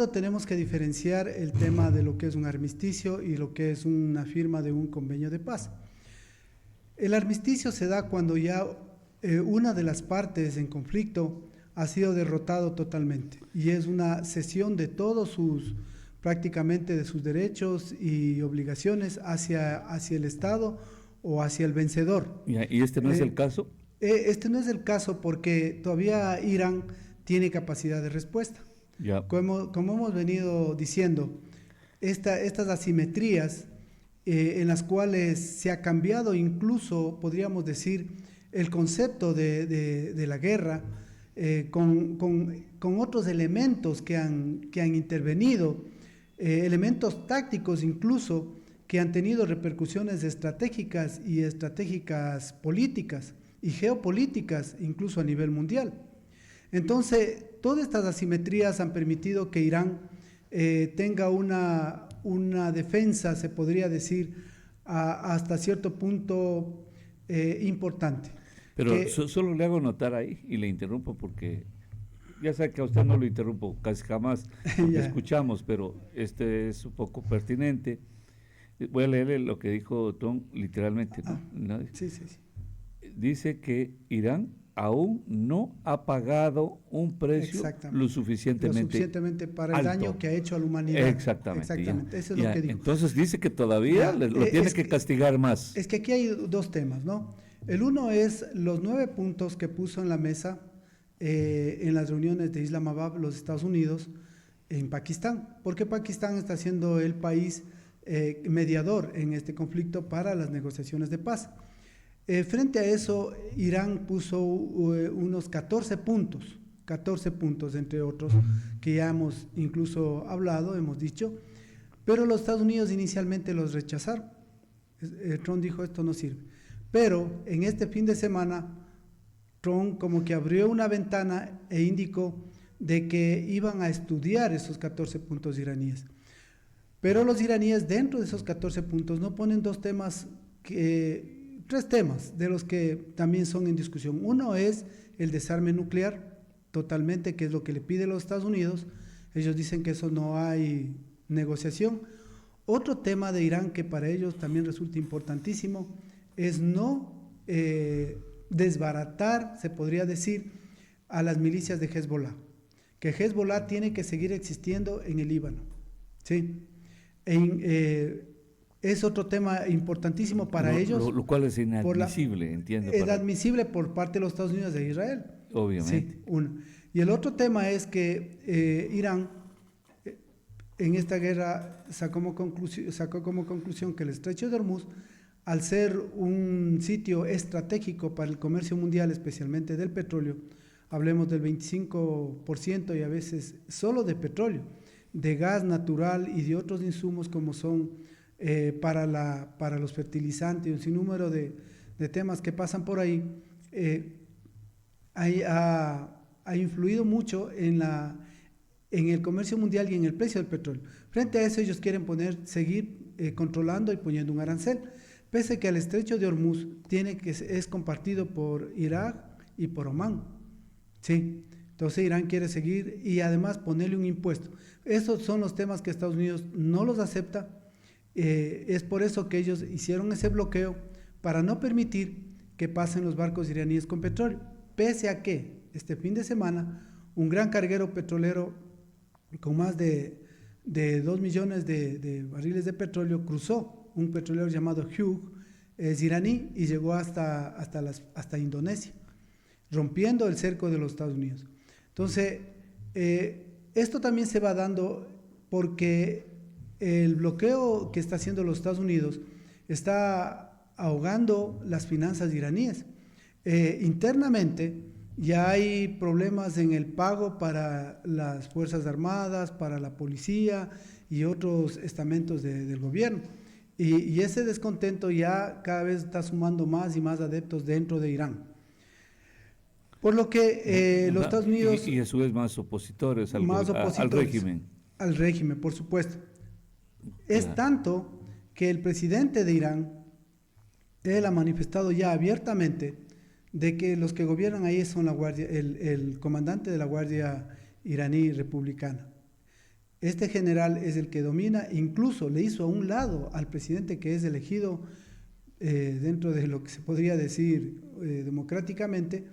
cuando tenemos que diferenciar el tema de lo que es un armisticio y lo que es una firma de un convenio de paz. El armisticio se da cuando ya una de las partes en conflicto ha sido derrotado totalmente y es una cesión de todos sus, prácticamente de sus derechos y obligaciones hacia el Estado o hacia el vencedor. ¿Y este no es el caso? Este no es el caso porque todavía Irán tiene capacidad de respuesta. Ya. Como hemos venido diciendo, estas asimetrías en las cuales se ha cambiado incluso, podríamos decir, el concepto de la guerra con otros elementos que han intervenido, elementos tácticos incluso, que han tenido repercusiones estratégicas y estratégicas políticas y geopolíticas incluso a nivel mundial. Entonces, todas estas asimetrías han permitido que Irán tenga una defensa, se podría decir, hasta cierto punto importante. Pero solo le hago notar ahí, y le interrumpo porque ya sé que a usted no lo interrumpo casi jamás, porque escuchamos, pero este es un poco pertinente. Voy a leerle lo que dijo Tom literalmente, ¿no? Sí. Dice que Irán aún no ha pagado un precio lo suficientemente para el daño que ha hecho a la humanidad. Exactamente. Eso es lo que digo. Entonces dice que todavía lo tiene que castigar más. Es que aquí hay dos temas, ¿no? El uno es los 9 puntos que puso en la mesa en las reuniones de Islamabad, los Estados Unidos, en Pakistán. Porque Pakistán está siendo el país mediador en este conflicto para las negociaciones de paz. Frente a eso, Irán puso unos 14 puntos, entre otros, que ya hemos incluso hablado, hemos dicho, pero los Estados Unidos inicialmente los rechazaron. Trump dijo, esto no sirve. Pero en este fin de semana, Trump como que abrió una ventana e indicó de que iban a estudiar esos 14 puntos iraníes. Pero los iraníes dentro de esos 14 puntos no ponen tres temas de los que también son en discusión. Uno es el desarme nuclear totalmente, que es lo que le pide los Estados Unidos. Ellos dicen que eso no hay negociación. Otro tema de Irán que para ellos también resulta importantísimo es no desbaratar, se podría decir, a las milicias de Hezbollah, que Hezbollah tiene que seguir existiendo en el Líbano, ¿sí? Es otro tema importantísimo para ellos. Lo cual es inadmisible, entiendo. Es admisible por parte de los Estados Unidos de Israel. Obviamente. Sí, uno. Y el otro tema es que Irán en esta guerra sacó como conclusión que el Estrecho de Hormuz, al ser un sitio estratégico para el comercio mundial, especialmente del petróleo, hablemos del 25% y a veces solo de petróleo, de gas natural y de otros insumos como son para los fertilizantes, un sinnúmero de temas que pasan por ahí, ha influido mucho en el comercio mundial y en el precio del petróleo. Frente a eso ellos quieren seguir controlando y poniendo un arancel, pese que el estrecho de Hormuz es compartido por Irak y por Omán, ¿sí? Entonces Irán quiere seguir y además ponerle un impuesto. Esos son los temas que Estados Unidos no los acepta. Es por eso que ellos hicieron ese bloqueo para no permitir que pasen los barcos iraníes con petróleo, pese a que este fin de semana un gran carguero petrolero con más de 2 millones de barriles de petróleo cruzó, un petrolero llamado Hugh, es iraní, y llegó hasta Indonesia, rompiendo el cerco de los Estados Unidos. Entonces, esto también se va dando porque el bloqueo que está haciendo los Estados Unidos está ahogando las finanzas iraníes. Internamente ya hay problemas en el pago para las Fuerzas Armadas, para la policía y otros estamentos del gobierno. Y ese descontento ya cada vez está sumando más y más adeptos dentro de Irán. Por lo que los Estados Unidos... Y a su vez más opositores al régimen. Al régimen, por supuesto. Es tanto que el presidente de Irán, él ha manifestado ya abiertamente de que los que gobiernan ahí son el comandante de la Guardia iraní republicana. Este general es el que domina, incluso le hizo a un lado al presidente que es elegido dentro de lo que se podría decir democráticamente,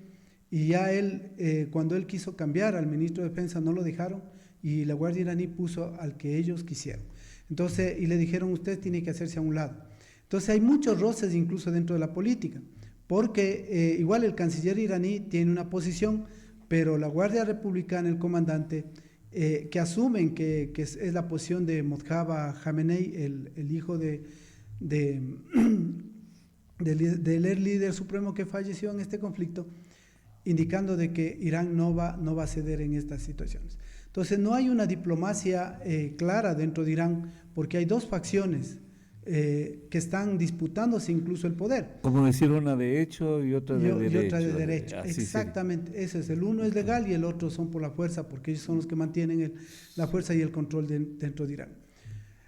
y ya él, cuando él quiso cambiar al ministro de Defensa, no lo dejaron, y la Guardia iraní puso al que ellos quisieron. Entonces, y le dijeron, usted tiene que hacerse a un lado. Entonces hay muchos roces incluso dentro de la política, porque igual el canciller iraní tiene una posición, pero la Guardia Republicana, el comandante, que asumen que es la posición de Mojtaba Khamenei, el hijo del líder supremo que falleció en este conflicto, indicando de que Irán no va a ceder en estas situaciones. Entonces no hay una diplomacia clara dentro de Irán, porque hay dos facciones que están disputándose incluso el poder. Como decir, una de hecho y otra de derecho. Y otra de derecho, exactamente. Ese es, el uno es legal y el otro son por la fuerza, porque ellos son los que mantienen la fuerza y el control dentro de Irán.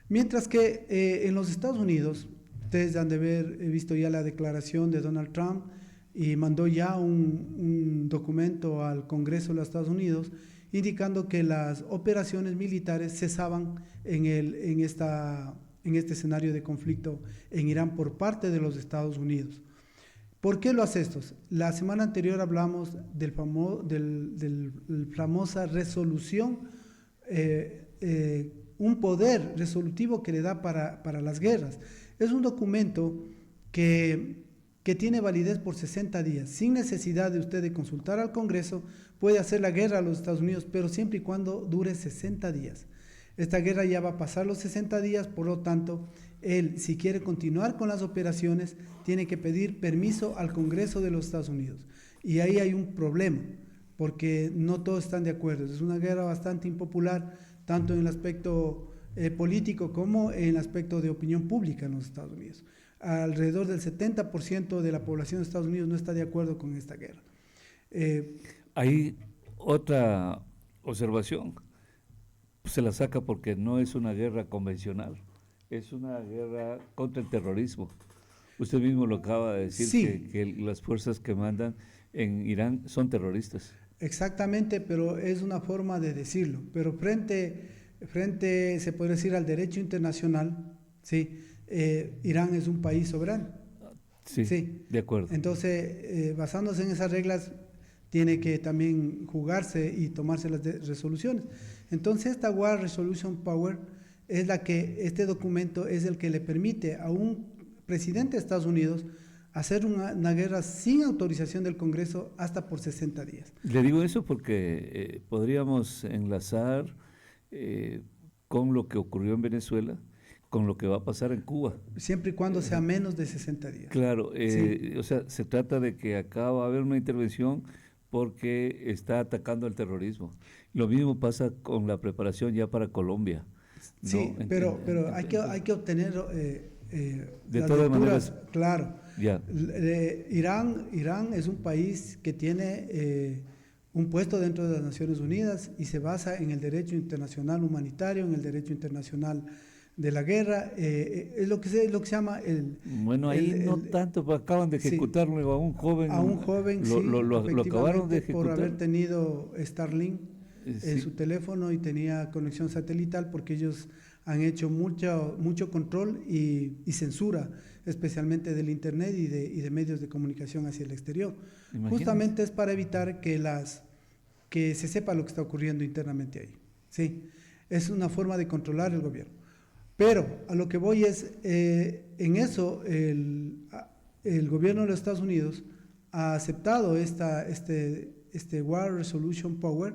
Mientras que en los Estados Unidos, ustedes han de haber visto ya la declaración de Donald Trump, y mandó ya un documento al Congreso de los Estados Unidos indicando que las operaciones militares cesaban en este escenario de conflicto en Irán por parte de los Estados Unidos. ¿Por qué lo hace esto? La semana anterior hablamos del famosa resolución, un poder resolutivo que le da para las guerras. Es un documento que tiene validez por 60 días, sin necesidad de usted de consultar al Congreso. Puede hacer la guerra a los Estados Unidos, pero siempre y cuando dure 60 días. Esta guerra ya va a pasar los 60 días, por lo tanto, él, si quiere continuar con las operaciones, tiene que pedir permiso al Congreso de los Estados Unidos. Y ahí hay un problema, porque no todos están de acuerdo. Es una guerra bastante impopular, tanto en el aspecto político como en el aspecto de opinión pública en los Estados Unidos. Alrededor del 70% de la población de Estados Unidos no está de acuerdo con esta guerra. Hay otra observación, se la saca porque no es una guerra convencional, es una guerra contra el terrorismo. Usted mismo lo acaba de decir, sí, que las fuerzas que mandan en Irán son terroristas. Exactamente, pero es una forma de decirlo. Pero frente se podría decir, al derecho internacional, ¿sí? Irán es un país soberano. Sí, sí. De acuerdo. Entonces, basándose en esas reglas, tiene que también jugarse y tomarse las resoluciones. Entonces, esta War Resolution Power es este documento es el que le permite a un presidente de Estados Unidos hacer una guerra sin autorización del Congreso hasta por 60 días. Le digo eso porque podríamos enlazar con lo que ocurrió en Venezuela, con lo que va a pasar en Cuba. Siempre y cuando sea menos de 60 días. Claro, sí. O sea, se trata de que acá va a haber una intervención porque está atacando al terrorismo. Lo mismo pasa con la preparación ya para Colombia, ¿no? Sí, pero hay que obtener de todas maneras, claro. Ya. Irán es un país que tiene un puesto dentro de las Naciones Unidas y se basa en el derecho internacional humanitario, en el derecho internacional de la guerra, es lo que se llama el... Bueno, ahí no tanto, pues acaban de ejecutarlo, sí, a un joven. A un joven, lo acabaron de ejecutar. Por haber tenido Starlink en su teléfono y tenía conexión satelital, porque ellos han hecho mucho control y censura, especialmente del Internet y de medios de comunicación hacia el exterior. Imagínate. Justamente es para evitar que se sepa lo que está ocurriendo internamente ahí. ¿Sí? Es una forma de controlar el gobierno. Pero a lo que voy es, en eso el gobierno de los Estados Unidos ha aceptado este War Resolution Power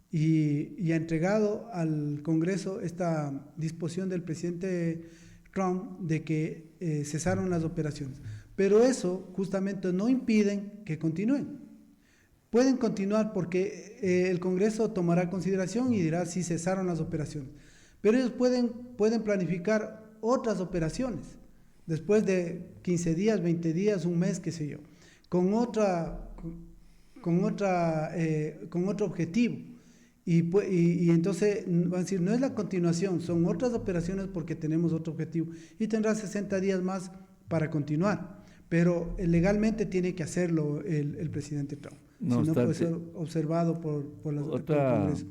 y ha entregado al Congreso esta disposición del presidente Trump de que cesaron las operaciones. Pero eso justamente no impiden que continúen. Pueden continuar porque el Congreso tomará consideración y dirá si cesaron las operaciones. Pero ellos pueden planificar otras operaciones después de 15 días, 20 días, un mes, qué sé yo, con otro objetivo. Y entonces van a decir, no es la continuación, son otras operaciones porque tenemos otro objetivo. Y tendrá 60 días más para continuar. Pero legalmente tiene que hacerlo el presidente Trump. No, si no puede ser observado por el Congreso.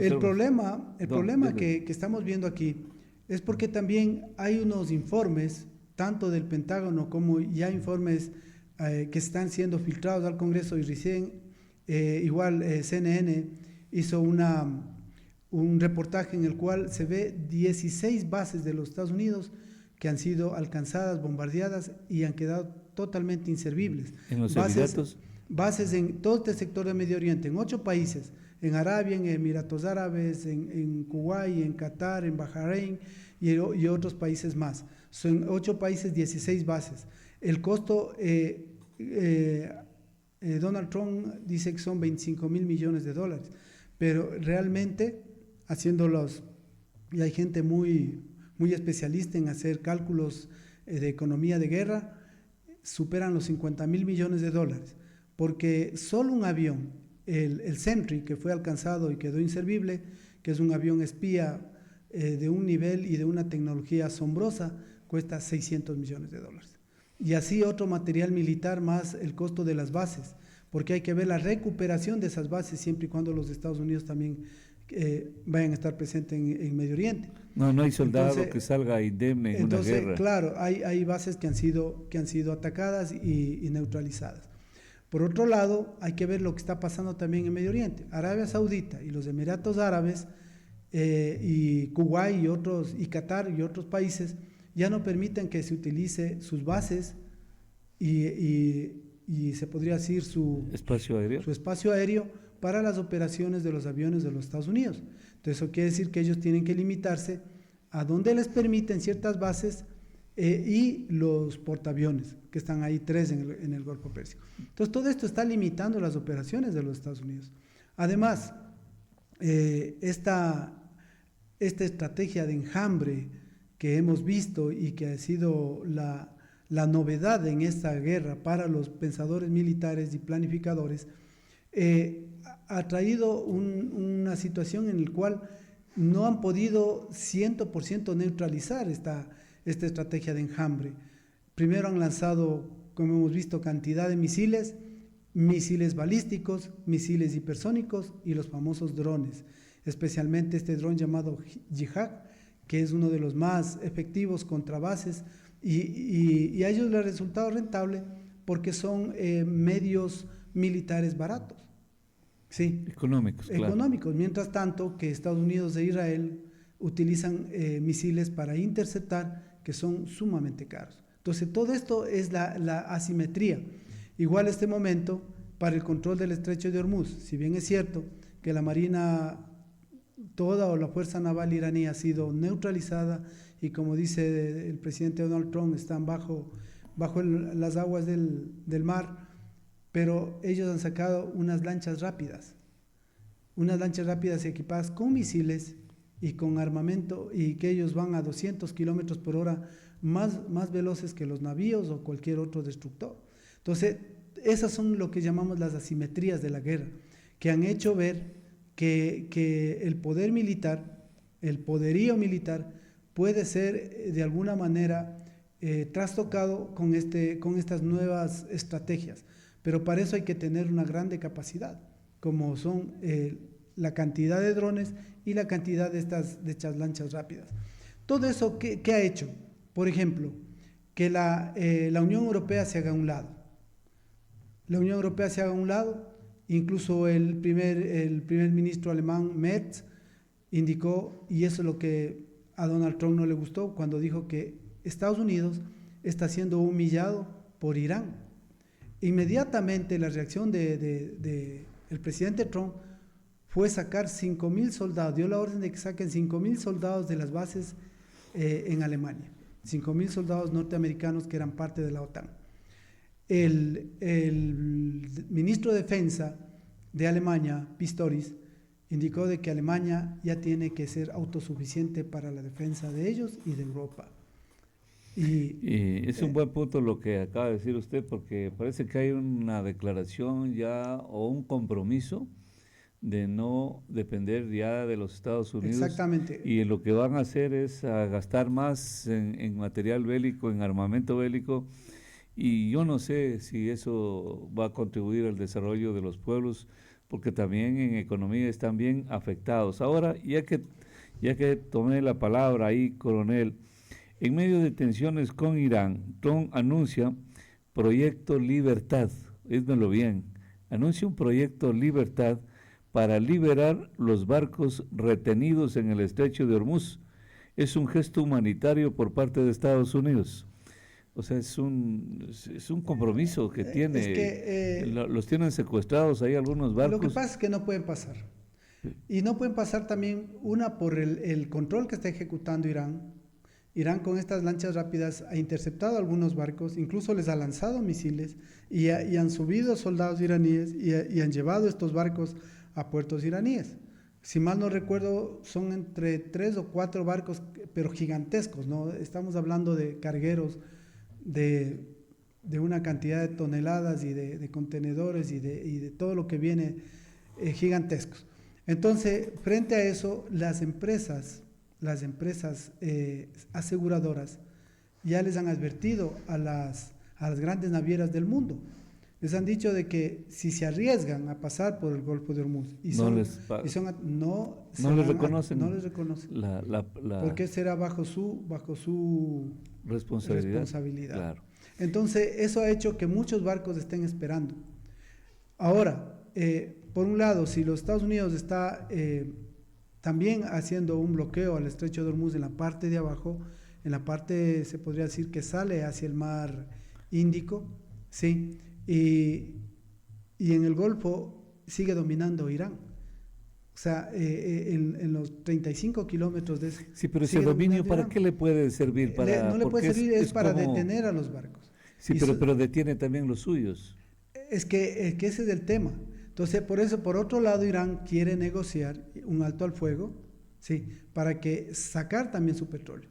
El problema que estamos viendo aquí es porque también hay unos informes, tanto del Pentágono como ya informes que están siendo filtrados al Congreso, y recién CNN hizo un reportaje en el cual se ve 16 bases de los Estados Unidos que han sido alcanzadas, bombardeadas y han quedado totalmente inservibles. ¿En los Emiratos? Bases en todo este sector de Medio Oriente, en 8 países, en Arabia, en Emiratos Árabes, en Kuwait, en Qatar, en Bahrein y otros países más. Son 8 países, 16 bases. El costo, Donald Trump dice que son $25 mil millones, pero realmente y hay gente muy especialista en hacer cálculos de economía de guerra, superan los $50 mil millones, porque solo un avión, el Sentry, que fue alcanzado y quedó inservible, que es un avión espía de un nivel y de una tecnología asombrosa, cuesta $600 millones. Y así otro material militar más el costo de las bases, porque hay que ver la recuperación de esas bases siempre y cuando los Estados Unidos también vayan a estar presentes en Medio Oriente. No hay soldado que salga indemne en una guerra. Claro, hay bases que han sido atacadas y neutralizadas. Por otro lado, hay que ver lo que está pasando también en Medio Oriente. Arabia Saudita y los Emiratos Árabes y Kuwait y Qatar y otros países ya no permiten que se utilice sus bases y se podría decir su espacio aéreo para las operaciones de los aviones de los Estados Unidos. Entonces eso quiere decir que ellos tienen que limitarse a donde les permiten ciertas bases y los portaaviones, que están ahí 3 en el Golfo Pérsico. Entonces todo esto está limitando las operaciones de los Estados Unidos. Además, esta estrategia de enjambre que hemos visto y que ha sido la novedad en esta guerra para los pensadores militares y planificadores, ha traído una situación en la cual no han podido 100% neutralizar esta estrategia de enjambre. Primero han lanzado, como hemos visto, cantidad de misiles balísticos, misiles hipersónicos y los famosos drones, especialmente este dron llamado Jihad, que es uno de los más efectivos contra bases, y a ellos les ha resultado rentable porque son medios militares baratos. Sí. Económicos, claro. Económicos, mientras tanto que Estados Unidos e Israel utilizan misiles para interceptar que son sumamente caros. Entonces todo esto es la asimetría. Igual este momento para el control del estrecho de Hormuz, si bien es cierto que la Marina toda o la Fuerza Naval iraní ha sido neutralizada y como dice el presidente Donald Trump están bajo las aguas del mar, pero ellos han sacado unas lanchas rápidas equipadas con misiles y con armamento y que ellos van a 200 kilómetros por hora más veloces que los navíos o cualquier otro destructor. Entonces, esas son lo que llamamos las asimetrías de la guerra, que han hecho ver que el poder militar, el poderío militar puede ser de alguna manera trastocado con estas nuevas estrategias, pero para eso hay que tener una grande capacidad, como son la cantidad de drones y la cantidad de estas lanchas rápidas. Todo eso, ¿qué ha hecho? Por ejemplo, que la Unión Europea se haga a un lado. La Unión Europea se haga a un lado, incluso el primer ministro alemán, Merz, indicó, y eso es lo que a Donald Trump no le gustó, cuando dijo que Estados Unidos está siendo humillado por Irán. Inmediatamente la reacción del presidente Trump fue sacar 5,000 soldados, dio la orden de que saquen 5,000 soldados de las bases en Alemania, 5,000 soldados norteamericanos que eran parte de la OTAN. El ministro de Defensa de Alemania, Pistorius, indicó de que Alemania ya tiene que ser autosuficiente para la defensa de ellos y de Europa. Y es un buen punto lo que acaba de decir usted, porque parece que hay una declaración ya o un compromiso de no depender ya de los Estados Unidos. Exactamente. Y lo que van a hacer es a gastar más en material bélico, en armamento bélico, y yo no sé si eso va a contribuir al desarrollo de los pueblos porque también en economía están bien afectados. Ahora, ya que tomé la palabra ahí, coronel, en medio de tensiones con Irán, Trump anuncia Proyecto Libertad, díganlo bien, anuncia un Proyecto Libertad para liberar los barcos retenidos en el estrecho de Hormuz. Es un gesto humanitario por parte de Estados Unidos. O sea, es un compromiso que tiene. Es que, los tienen secuestrados ahí algunos barcos. Lo que pasa es que no pueden pasar. Y no pueden pasar también, una, por el control que está ejecutando Irán. Irán con estas lanchas rápidas ha interceptado algunos barcos, incluso les ha lanzado misiles y han subido soldados iraníes y han llevado estos barcos a puertos iraníes. Si mal no recuerdo, son entre 3 o 4 barcos, pero gigantescos, ¿no? Estamos hablando de cargueros de una cantidad de toneladas y de contenedores y de todo lo que viene gigantescos. Entonces, frente a eso, las empresas aseguradoras ya les han advertido a las grandes navieras del mundo. Les han dicho de que si se arriesgan a pasar por el Golfo de Hormuz no les reconocen, porque será bajo su responsabilidad. Claro. Entonces, eso ha hecho que muchos barcos estén esperando. Ahora, por un lado, si los Estados Unidos está también haciendo un bloqueo al estrecho de Hormuz en la parte de abajo, en la parte, se podría decir, que sale hacia el mar Índico, ¿sí? Y en el Golfo sigue dominando Irán. O sea, en los 35 kilómetros de ese... Sí, pero ese dominio, ¿para qué le puede servir? No le puede servir, es para detener a los barcos. Sí, pero detiene también los suyos. Es que ese es el tema. Entonces, por eso, por otro lado, Irán quiere negociar un alto al fuego, ¿sí? Para que sacar también su petróleo,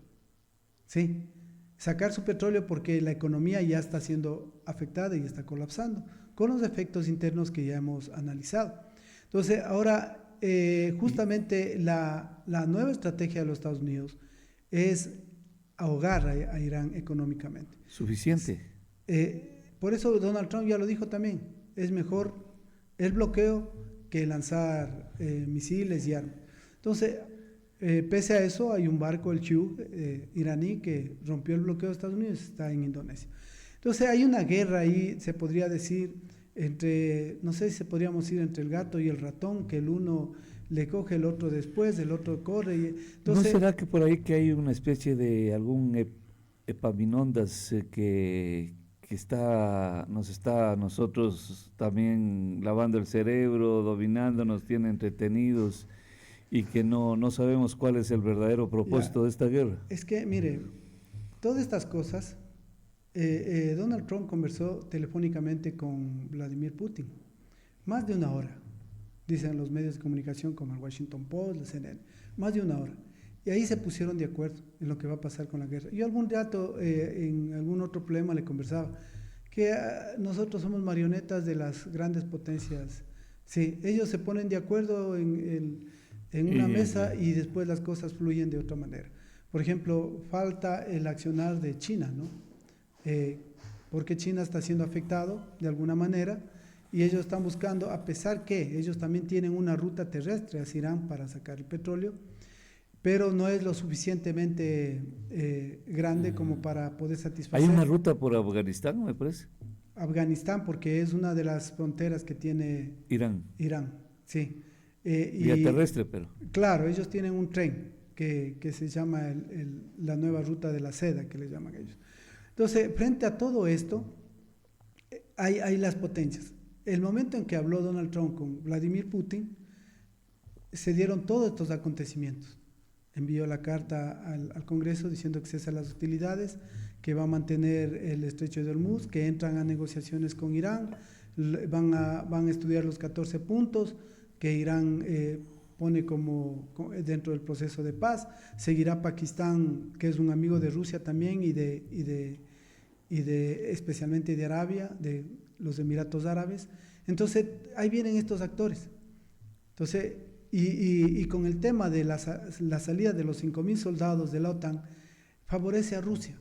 ¿sí? Sacar su petróleo porque la economía ya está siendo afectada y está colapsando, con los efectos internos que ya hemos analizado. Entonces, ahora, justamente la nueva estrategia de los Estados Unidos es ahogar a Irán económicamente. ¿Suficiente? Por eso Donald Trump ya lo dijo también, es mejor el bloqueo que lanzar misiles y armas. Entonces, pese a eso, hay un barco, el Chu, iraní, que rompió el bloqueo de Estados Unidos, está en Indonesia. Entonces, hay una guerra ahí, se podría decir, no sé si podríamos decir entre el gato y el ratón, que el uno le coge el otro después, el otro corre. Entonces, ¿no será que por ahí que hay una especie de algún Epaminondas que nos está nosotros también lavando el cerebro, dominando, nos tiene entretenidos y que no sabemos cuál es el verdadero propósito de esta guerra? Es que, mire, todas estas cosas, Donald Trump conversó telefónicamente con Vladimir Putin, más de 1 hora, dicen los medios de comunicación como el Washington Post, la CNN, más de 1 hora. Y ahí se pusieron de acuerdo en lo que va a pasar con la guerra. Yo algún rato, en algún otro problema, le conversaba que nosotros somos marionetas de las grandes potencias. Sí, ellos se ponen de acuerdo en una mesa y después las cosas fluyen de otra manera. Por ejemplo, falta el accionar de China, ¿no? Porque China está siendo afectado de alguna manera y ellos están buscando, a pesar que ellos también tienen una ruta terrestre hacia Irán para sacar el petróleo, pero no es lo suficientemente grande como para poder satisfacer. Hay una ruta por Afganistán, me parece. Afganistán, porque es una de las fronteras que tiene Irán, sí. Vía terrestre, pero. Claro, ellos tienen un tren que se llama la nueva ruta de la seda, que le llaman ellos. Entonces, frente a todo esto, hay las potencias. El momento en que habló Donald Trump con Vladimir Putin, se dieron todos estos acontecimientos. Envió la carta al Congreso diciendo que cesa las hostilidades, que va a mantener el estrecho de Hormuz, que entran a negociaciones con Irán, van a estudiar los 14 puntos que Irán pone como dentro del proceso de paz. Seguirá Pakistán, que es un amigo de Rusia también y de especialmente de Arabia, de los Emiratos Árabes. Entonces, ahí vienen estos actores. Entonces, y con el tema de la salida de los 5.000 soldados de la OTAN, favorece a Rusia,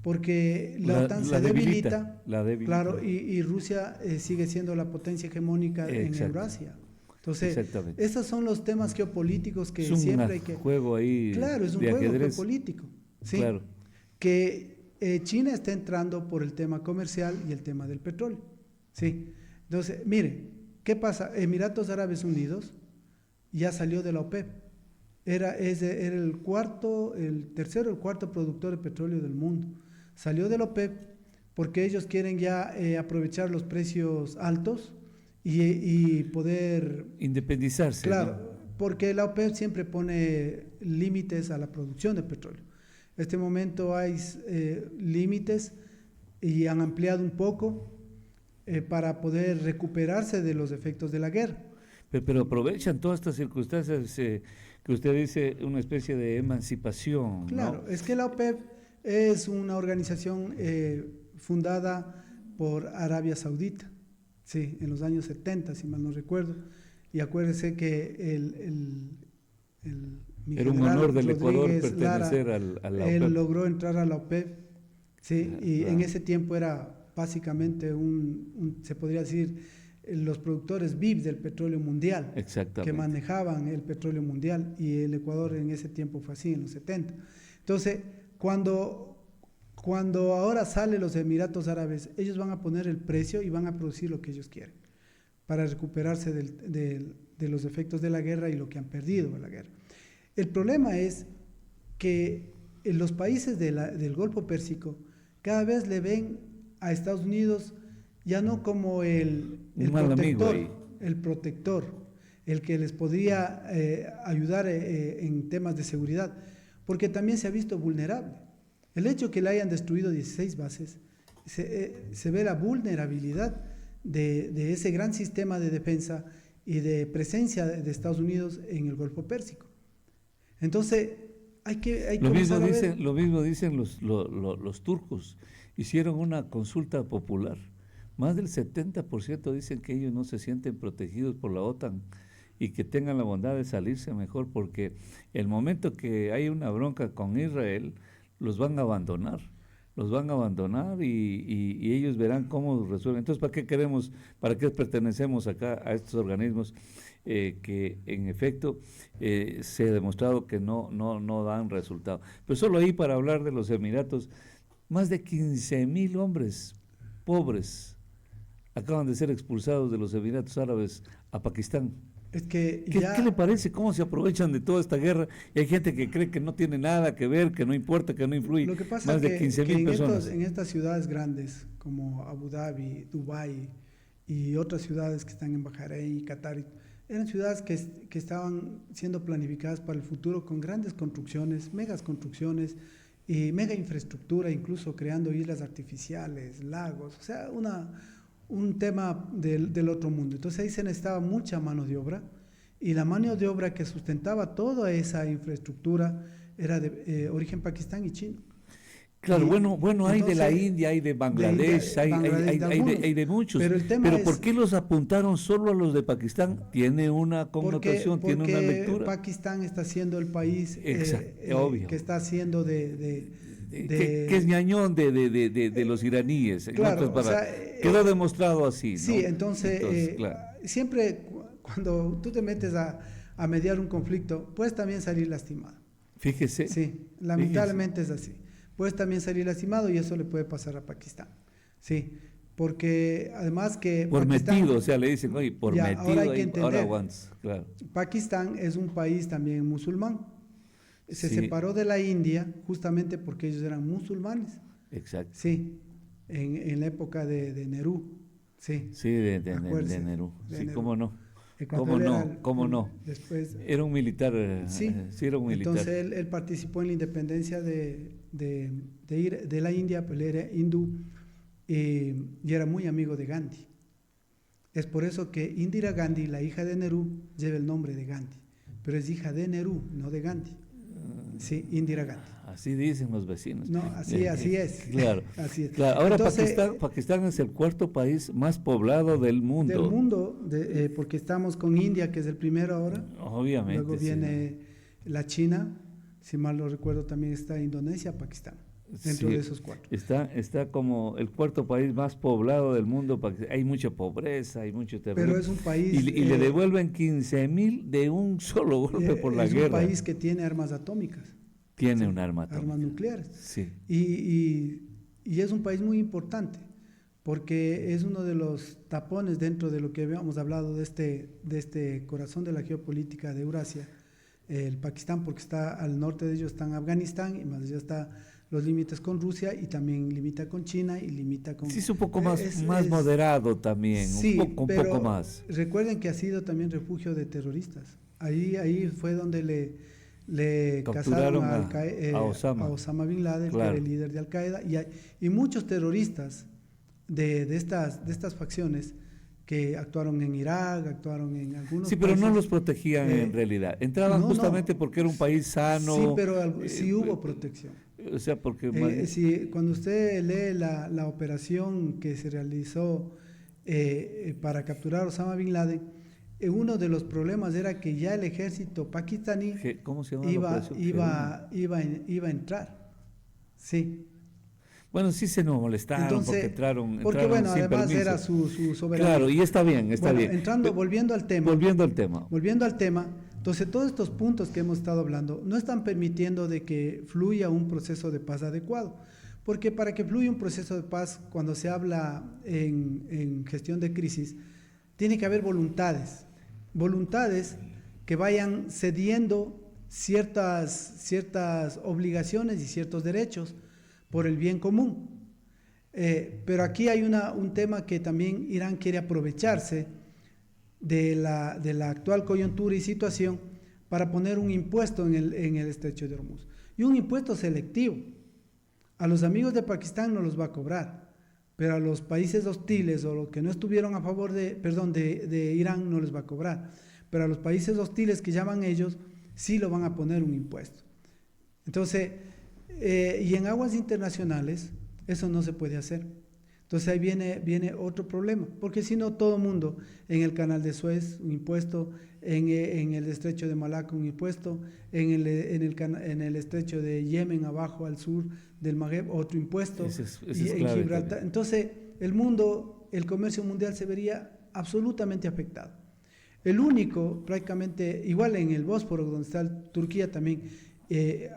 porque la OTAN se debilita, claro, claro. y Rusia sigue siendo la potencia hegemónica en Eurasia. Entonces, esos son los temas geopolíticos que siempre hay que... Es un juego ahí. Claro, es un juego geopolítico. Sí, claro. Que China está entrando por el tema comercial y el tema del petróleo. Sí. Entonces, mire, ¿qué pasa? Emiratos Árabes Unidos ya salió de la OPEP. Era el tercero o el cuarto productor de petróleo del mundo. Salió de la OPEP porque ellos quieren ya aprovechar los precios altos y poder... independizarse. Claro, ¿no? porque la OPEP siempre pone límites a la producción de petróleo. En este momento hay límites y han ampliado un poco para poder recuperarse de los efectos de la guerra. Pero aprovechan todas estas circunstancias que usted dice, una especie de emancipación. Claro, ¿no? es que la OPEP es una organización fundada por Arabia Saudita, sí, en los años 70, si mal no recuerdo. Y acuérdese que era un honor del Ecuador pertenecer a la OPEP. Él logró entrar a la OPEP, sí, y en ese tiempo era básicamente se podría decir, los productores VIP del petróleo mundial, que manejaban el petróleo mundial, y el Ecuador en ese tiempo fue así, en los 70. Entonces, cuando ahora salen los Emiratos Árabes, ellos van a poner el precio y van a producir lo que ellos quieren, para recuperarse de los efectos de la guerra y lo que han perdido en la guerra. El problema es que en los países del Golfo Pérsico cada vez le ven a Estados Unidos ya no como el protector, el que les podría ayudar en temas de seguridad, porque también se ha visto vulnerable. El hecho que le hayan destruido 16 bases, se ve la vulnerabilidad de ese gran sistema de defensa y de presencia de Estados Unidos en el Golfo Pérsico. Entonces, hay que lo mismo dicen los turcos. Hicieron una consulta popular. Más del 70% dicen que ellos no se sienten protegidos por la OTAN y que tengan la bondad de salirse mejor, porque el momento que hay una bronca con Israel, los van a abandonar. Y ellos verán cómo resuelven. Entonces, ¿para qué pertenecemos acá a estos organismos que en efecto se ha demostrado que no dan resultado? Pero solo ahí, para hablar de los Emiratos, más de 15,000 hombres pobres acaban de ser expulsados de los Emiratos Árabes a Pakistán. Es que ¿Qué le parece? ¿Cómo se aprovechan de toda esta guerra? Y hay gente que cree que no tiene nada que ver, que no importa, que no influye. Lo que pasa más de 15,000 personas. En estas ciudades grandes, como Abu Dhabi, Dubái y otras ciudades que están en Bahrein y Qatar, eran ciudades que estaban siendo planificadas para el futuro con grandes construcciones, megas construcciones y mega infraestructura, incluso creando islas artificiales, lagos, o sea, un tema del otro mundo. Entonces ahí se necesitaba mucha mano de obra, y la mano de obra que sustentaba toda esa infraestructura era de origen pakistán y chino. Claro, bueno, hay de la India, hay de Bangladesh, hay de muchos, pero ¿por qué los apuntaron solo a los de Pakistán? Tiene una connotación, tiene una lectura. Pakistán está siendo el país obvio, que está haciendo que es ñañón de los iraníes. Claro, quedó demostrado así, ¿no? Sí, entonces claro. Siempre cuando tú te metes a mediar un conflicto, puedes también salir lastimado. Fíjese. Sí, lamentablemente es así. Puedes también salir lastimado, y eso le puede pasar a Pakistán. Sí, porque además que por Pakistán, metido, o sea, le dicen, oye, por metido, ahora hay que entender, ahora aguantas, claro. Pakistán es un país también musulmán. Se separó de la India justamente porque ellos eran musulmanes. Exacto. Sí, en la época de Nehru. Sí, de Nehru. Sí, Nehru. ¿Cómo no? Después, era un militar. Sí, era un militar. Entonces él participó en la independencia de la India, pues él era hindú y era muy amigo de Gandhi. Es por eso que Indira Gandhi, la hija de Nehru, lleva el nombre de Gandhi, pero es hija de Nehru, no de Gandhi. Sí, Indira Gandhi. Así dicen los vecinos. No, así es. Claro. Así es. Claro. Ahora entonces, Pakistán es el cuarto país más poblado del mundo. Del mundo, porque estamos con India, que es el primero ahora. Obviamente. Luego viene la China, si mal no recuerdo también está Indonesia, Pakistán. dentro de esos 4. Está como el cuarto país más poblado del mundo. Hay mucha pobreza, hay mucho terreno. Pero es un país... Y le devuelven 15.000 de un solo golpe por la guerra. Es un país que tiene armas atómicas. Tiene un arma atómica. Armas nucleares. Sí. Y es un país muy importante, porque es uno de los tapones dentro de lo que habíamos hablado de este corazón de la geopolítica de Eurasia, el Pakistán, porque está al norte de ellos, está en Afganistán, y más allá está los límites con Rusia, y también limita con China, y limita con... Sí, es un poco más moderado también, sí, un poco más. Recuerden que ha sido también refugio de terroristas. Ahí fue donde le cazaron a Osama Bin Laden, claro, que era el líder de Al-Qaeda, y muchos terroristas de estas facciones que actuaron en Irak, actuaron en algunos pero países, no los protegían en realidad. Entraban justamente porque era un país sano. Sí, pero sí hubo protección. O sea, porque... cuando usted lee la operación que se realizó para capturar a Osama Bin Laden, uno de los problemas era que ya el ejército pakistaní ¿cómo se llama iba a entrar. Sí. Bueno, sí se nos molestaron. Entonces, porque entraron bueno, sin además permiso. era su soberanía. Claro, y está bien. Volviendo al tema. Volviendo al tema, entonces todos estos puntos que hemos estado hablando no están permitiendo de que fluya un proceso de paz adecuado. Porque para que fluya un proceso de paz, cuando se habla en gestión de crisis, tiene que haber voluntades que vayan cediendo ciertas obligaciones y ciertos derechos por el bien común. Pero aquí hay un tema que también Irán quiere aprovecharse de la actual coyuntura y situación para poner un impuesto en el estrecho de Hormuz. Y un impuesto selectivo. A los amigos de Pakistán no los va a cobrar, pero a los países hostiles o los que no estuvieron a favor de Irán no les va a cobrar. Pero a los países hostiles que llaman ellos, sí lo van a poner un impuesto. Entonces, y en aguas internacionales, eso no se puede hacer. Entonces ahí viene otro problema, porque si no, todo el mundo, en el canal de Suez, un impuesto, en el estrecho de Malaca, un impuesto, en el estrecho de Yemen, abajo al sur del Magreb, otro impuesto, y en Gibraltar. También. Entonces, el comercio mundial se vería absolutamente afectado. El único, prácticamente, igual en el Bósforo, donde está Turquía también,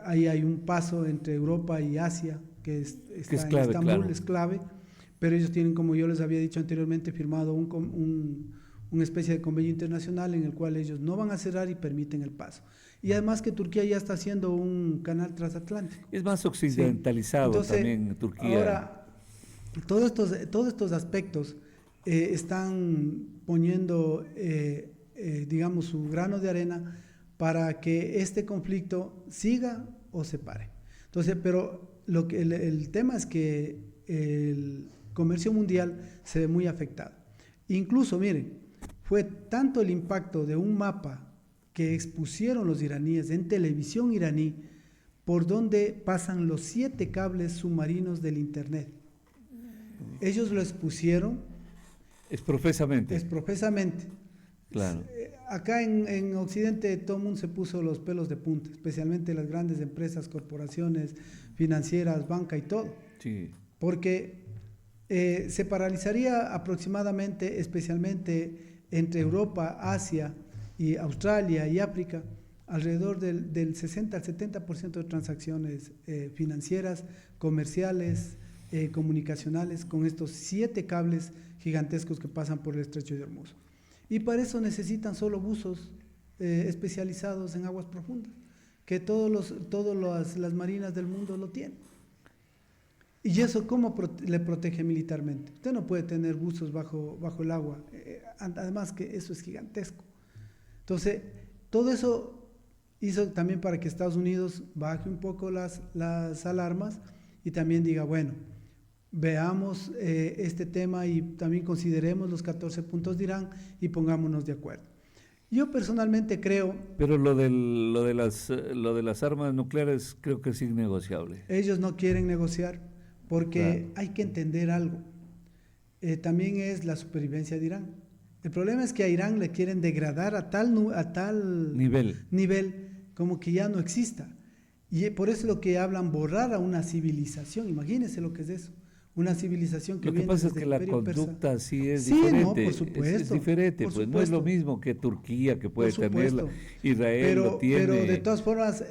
ahí hay un paso entre Europa y Asia, que está en clave, Estambul, claro. Es clave, pero ellos tienen, como yo les había dicho anteriormente, firmado una especie de convenio internacional en el cual ellos no van a cerrar y permiten el paso. Y además que Turquía ya está haciendo un canal transatlántico. Es más occidentalizado. Sí. Entonces, también Turquía. Ahora, todos estos aspectos están poniendo, digamos, su grano de arena para que este conflicto siga o se pare. Entonces, pero el tema es que el comercio mundial se ve muy afectado. Incluso, miren, fue tanto el impacto de un mapa que expusieron los iraníes en televisión iraní, por donde pasan los 7 cables submarinos del Internet. Ellos lo expusieron. Es profesamente. Claro. Acá en Occidente todo el mundo se puso los pelos de punta, especialmente las grandes empresas, corporaciones financieras, banca y todo. Sí. Porque se paralizaría aproximadamente, especialmente entre Europa, Asia y Australia y África, alrededor del 60 al 70% de transacciones financieras, comerciales, comunicacionales, con estos 7 cables gigantescos que pasan por el estrecho de Hormuz. Y para eso necesitan solo buzos especializados en aguas profundas, que todas las marinas del mundo lo tienen. ¿Y eso cómo le protege militarmente? Usted no puede tener buzos bajo el agua, además que eso es gigantesco. Entonces, todo eso hizo también para que Estados Unidos baje un poco las alarmas y también diga, bueno, veamos este tema y también consideremos los 14 puntos de Irán y pongámonos de acuerdo. Yo personalmente creo... Pero lo de las armas nucleares creo que es innegociable. Ellos no quieren negociar porque hay que entender algo. También es la supervivencia de Irán. El problema es que a Irán le quieren degradar a tal nivel como que ya no exista. Y por eso es lo que hablan, borrar a una civilización. Imagínense lo que es eso. Una civilización que Lo que viene pasa es desde que el la Imperio Persa. conducta sí es Sí, diferente. no, por Es supuesto. diferente, Por pues no es lo supuesto. mismo que Turquía, que puede Por supuesto. tenerla. Israel lo tiene. Pero de todas formas,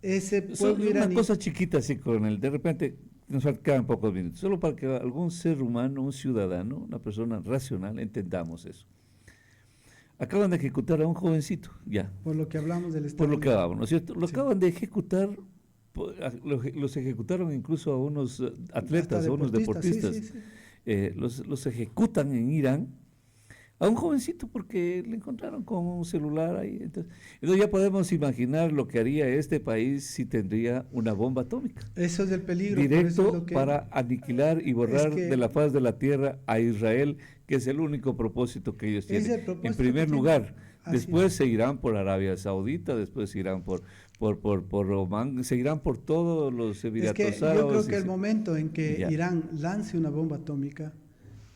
ese pueblo Una iraní. cosa chiquita así, coronel, de repente nos quedan pocos minutos, solo para que algún ser humano, un ciudadano, una persona racional, entendamos eso. Acaban de ejecutar a un jovencito, ya, Por lo que hablamos del por Estado. lo que hablábamos, ¿no es cierto? Lo Sí. acaban de ejecutar, los ejecutaron incluso a unos atletas, Hasta a unos deportistas. Sí, sí, sí. Los ejecutan en Irán a un jovencito porque le encontraron con un celular ahí. Entonces ya podemos imaginar lo que haría este país si tendría una bomba atómica. Eso es el peligro. Por eso Directo es lo que, para aniquilar y borrar que- de la faz de la tierra a Israel, que es el único propósito que ellos Es el tienen. propósito En primer que tienen. lugar, Así después es. se irán por Arabia Saudita, después se irán por Omán, se irán por todos los Es que Emiratos yo Árabes. creo que el momento en que Ya. Irán lance una bomba atómica,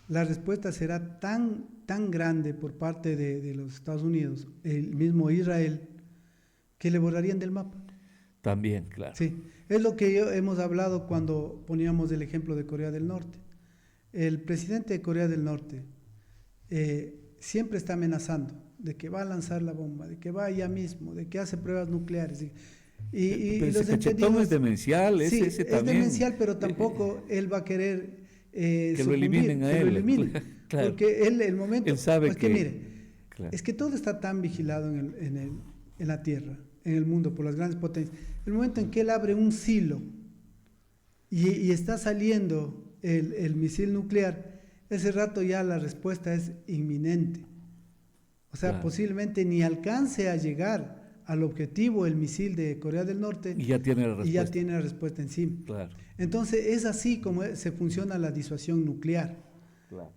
la respuesta será tan grande por parte de los Estados Unidos, el mismo Israel, que le borrarían del mapa. También, claro. Sí, es lo que hemos hablado cuando poníamos el ejemplo de Corea del Norte. El presidente de Corea del Norte siempre está amenazando de que va a lanzar la bomba, de que va allá mismo, de que hace pruebas nucleares. Y Pero ese los cachetón entendidos, es demencial, sí, ese es también. demencial, pero tampoco él va a querer que lo sucumbir, eliminen a que lo él. eliminen. Claro. Porque él, el momento, Él sabe es que mire, claro. es que todo está tan vigilado en la Tierra, en el mundo, por las grandes potencias. El momento en que él abre un silo y está saliendo el misil nuclear, ese rato ya la respuesta es inminente. O sea, Claro. posiblemente ni alcance a llegar al objetivo el misil de Corea del Norte Y ya tiene la respuesta. y ya tiene la respuesta encima. Claro, Entonces es así como se funciona la disuasión nuclear. claro.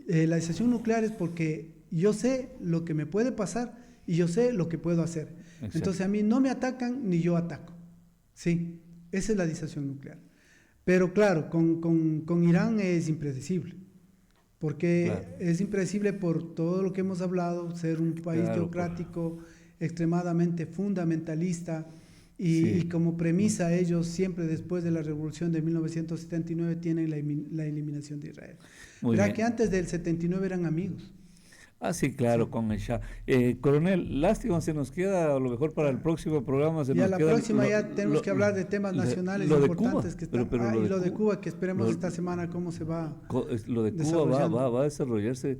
La disuasión nuclear es porque yo sé lo que me puede pasar y yo sé lo que puedo hacer. Exacto. Entonces a mí no me atacan ni yo ataco. Sí, esa es la disuasión nuclear. Pero claro, con Irán es impredecible. Porque Claro. es impredecible por todo lo que hemos hablado, ser un país Claro, teocrático, extremadamente fundamentalista, Sí. y como premisa ellos siempre después de la revolución de 1979 tienen la eliminación de Israel. Muy Verá bien. que antes del 79 eran amigos. Ah, sí, claro, con el Shah. Coronel, lástima, se nos queda, a lo mejor para el próximo programa se Y a nos la queda próxima ya tenemos que hablar de temas nacionales lo de importantes Cuba, que están. pero Y lo de Cuba, que esperemos lo- esta semana cómo se va. Lo de Cuba desarrollando. va a desarrollarse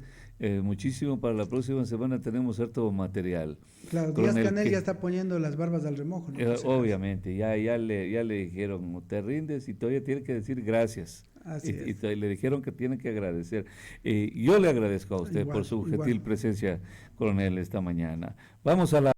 muchísimo. Para la próxima semana tenemos harto material. Claro, Coronel, Díaz Canel que- ya está poniendo las barbas al remojo, ¿no? obviamente, ya le dijeron, te rindes y todavía tiene que decir gracias. Así es. Le dijeron que tiene que agradecer. Yo le agradezco a usted Igual, por su igual. gentil presencia, coronel, esta mañana. Vamos a la